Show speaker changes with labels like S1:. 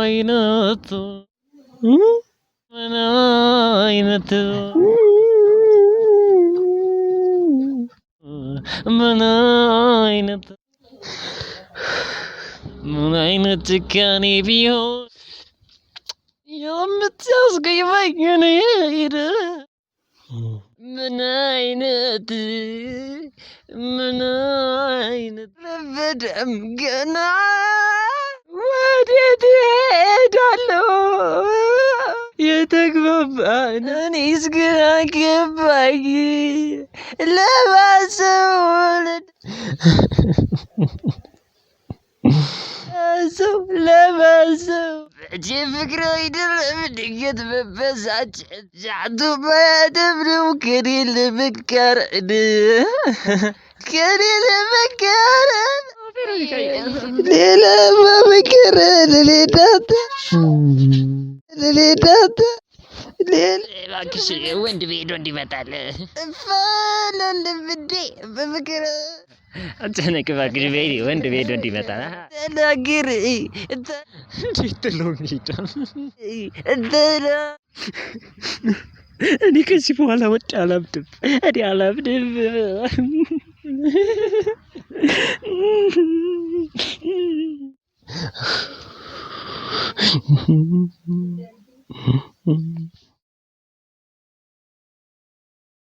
S1: Aynatı aynatı aynatı aynatı kan ibiyor يوم تسقي بين ييره من عينتي من عينتي بدم قناع وديت ሄዳለሁ የተግባባን እኔስ ግን አገባኝ ለማሰውልድ ሰው ለማሰው በእጄ ፍቅር አይደለም ድንገት መበሳጨት ዛቱ ማያደብ ነው ከኔ ለመቃረን ከኔ ለመቃረን ሌላ መመከረን ሌዳት እባክሽ ወንድ ቤት ወንድ ይመጣል ፋላለብዴ በፍቅር አትጨነቅ እባክሽ ቤት ወንድ ቤት ወንድ ይመጣል ተናገር እንዴት ጥለው ይሄዳል እኔ ከዚህ በኋላ ወጥ አላብድም እኔ አላብድም